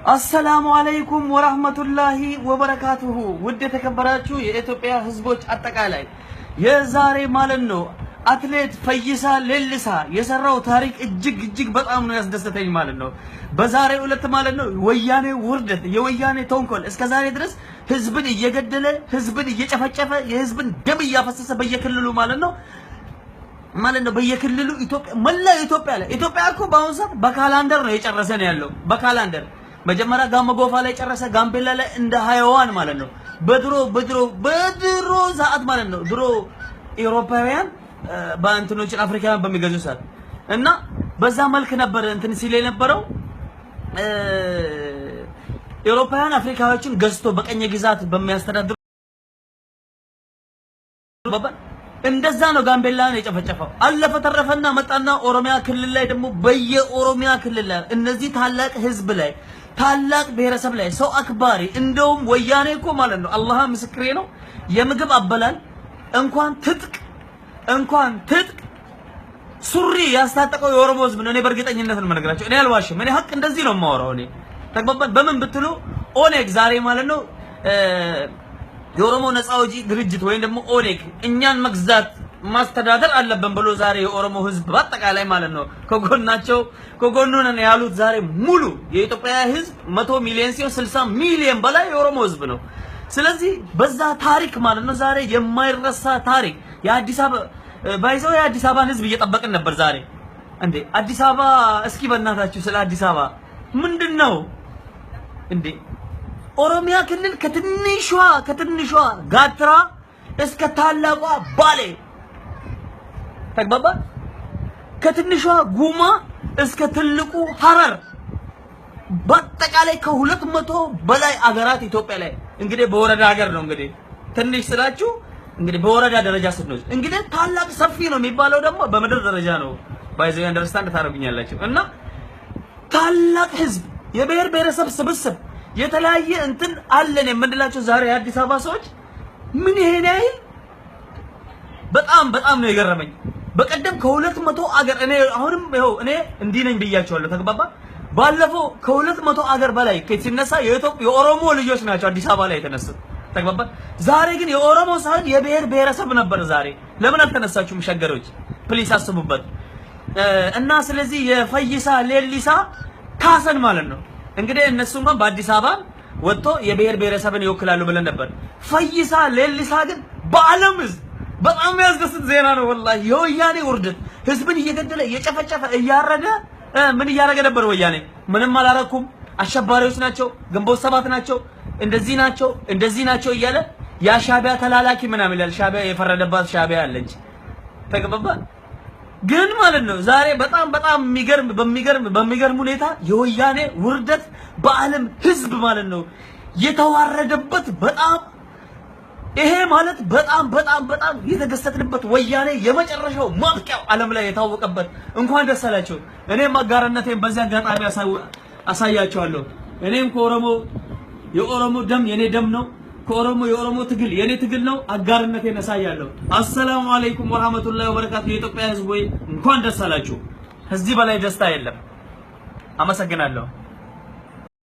አሰላሙ አለይኩም ወራህመቱላሂ ወበረካቱሁ። ውድ የተከበራችሁ የኢትዮጵያ ህዝቦች አጠቃላይ የዛሬ ማለት ነው አትሌት ፈይሳ ሌሊሳ የሰራው ታሪክ እጅግ በጣም ነው ያስደስተኝ ማለት ነው። በዛሬው ዕለት ማለት ነው ወያኔ ውርደት የወያኔ ተንኮል እስከዛሬ ድረስ ህዝብን እየገደለ ህዝብን እየጨፈጨፈ የህዝብን ደም እያፈሰሰ በየክልሉ ማለት ነው በየክልሉ መላ ኢትዮጵያ እኮ በአሁኑ ሰዓት በካላንደር ነው የጨረሰ ነው ያለው። በካላንደር መጀመሪያ ጋሞ ጎፋ ላይ ጨረሰ፣ ጋምቤላ ላይ እንደ ሃይዋን ማለት ነው። በድሮ ሰዓት ማለት ነው ድሮ አውሮፓውያን በእንትኖችን አፍሪካውያን በሚገዙ ሰዓት እና በዛ መልክ ነበር እንትን ሲል የነበረው። አውሮፓውያን አፍሪካዎችን ገዝቶ በቀኝ ግዛት በሚያስተዳድሩ እንደዛ ነው ጋምቤላን የጨፈጨፈው። አለፈ ተረፈና መጣና ኦሮሚያ ክልል ላይ ደግሞ በየኦሮሚያ ክልል ላይ እነዚህ ታላቅ ህዝብ ላይ ታላቅ ብሔረሰብ ላይ ሰው አክባሪ እንደውም ወያኔ እኮ ማለት ነው አላህ ምስክሬ ነው የምግብ አበላል እንኳን ትጥቅ ሱሪ ያስታጠቀው የኦሮሞ ህዝብ ነው። እኔ በእርግጠኝነት ነው የምነግራቸው። እኔ አልዋሽም። እኔ ሀቅ እንደዚህ ነው የማወራው። እኔ ተግባባን። በምን ብትሉ ኦኔግ ዛሬ ማለት ነው የኦሮሞ ነፃ አውጪ ድርጅት ወይም ደግሞ ኦኔግ እኛን መግዛት ማስተዳደር አለብን ብሎ ዛሬ የኦሮሞ ህዝብ በአጠቃላይ ማለት ነው ከጎኑ ነን ያሉት ዛሬ ሙሉ የኢትዮጵያ ህዝብ 100 ሚሊዮን ሲሆን 60 ሚሊዮን በላይ የኦሮሞ ህዝብ ነው። ስለዚህ በዛ ታሪክ ማለት ነው ዛሬ የማይረሳ ታሪክ የአዲስ አበባን ህዝብ እየጠበቅን ነበር ዛሬ። እንዴ አዲስ አበባ እስኪ በእናታችሁ ስለ አዲስ አበባ ምንድነው እንዴ? ኦሮሚያ ክልል ከትንሿ ጋትራ እስከ ታላቋ ባሌ ተግባባ፣ ከትንሿ ጉማ እስከ ትልቁ ሐረር በአጠቃላይ ከ200 በላይ አገራት ኢትዮጵያ ላይ እንግዲህ በወረዳ ሀገር ነው እንግዲህ ትንሽ ስላችሁ እንግዲህ በወረዳ ደረጃ ስትነሱ እንግዲህ ታላቅ ሰፊ ነው የሚባለው ደግሞ በምድር ደረጃ ነው። ባይዘው አንደርስታንድ ታደርጉኛላችሁ። እና ታላቅ ህዝብ የብሔር ብሔረሰብ ስብስብ የተለያየ እንትን አለን የምንላቸው ዛሬ የአዲስ አበባ ሰዎች ምን ይሄን ያህል በጣም ነው የገረመኝ። በቀደም ከ200 አገር እኔ እንዲህ ነኝ ብያቸዋለሁ። ተግባባ። ባለፈው ከ200 አገር በላይ ሲነሳ የኦሮሞ ልጆች ናቸው አዲስ አበባ ላይ የተነሱት። ተግባባ። ዛሬ ግን የኦሮሞ ሳይሆን የብሔር ብሔረሰብ ነበር። ዛሬ ለምን አልተነሳችሁም ሸገሮች? ፕሊስ አስቡበት። እና ስለዚህ የፈይሳ ሌሊሳ ካሰን ማለት ነው እንግዲህ እነሱማ በአዲስ አበባ ወጥቶ የብሔር ብሔረሰብን ይወክላሉ ብለን ነበር። ፈይሳ ሌሊሳ ግን በዓለም ህዝብ በጣም ያስደስት ዜና ነው ወላሂ። የወያኔ ውርደት ህዝብን እየገደለ እየጨፈጨፈ እያረደ ምን እያረገ ነበር ወያኔ? ምንም አላረኩም፣ አሸባሪዎች ናቸው፣ ግንቦት ሰባት ናቸው፣ እንደዚህ ናቸው እያለ ያሻቢያ ተላላኪ ምናምን ይላል። ሻቢያ የፈረደባት ሻቢያ አለች። ተገባባ። ግን ማለት ነው ዛሬ በጣም በሚገርም ሁኔታ የወያኔ ውርደት በዓለም ህዝብ ማለት ነው የተዋረደበት ይሄ ማለት በጣም የተገሰትንበት ወያኔ የመጨረሻው ማብቂያው ዓለም ላይ የታወቀበት እንኳን ደስ አላችሁ። እኔም አጋርነቴን በዚህ አጋጣሚ አሳያቸዋለሁ። እኔም የኦሮሞ ደም የኔ ደም ነው፣ የኦሮሞ ትግል የኔ ትግል ነው። አጋርነቴን አሳያለሁ። አሰላሙ አለይኩም ወራህመቱላሂ ወበረካቱ። የኢትዮጵያ ህዝብ ወይ እንኳን ደስ አላችሁ። ከዚህ በላይ ደስታ የለም። አመሰግናለሁ።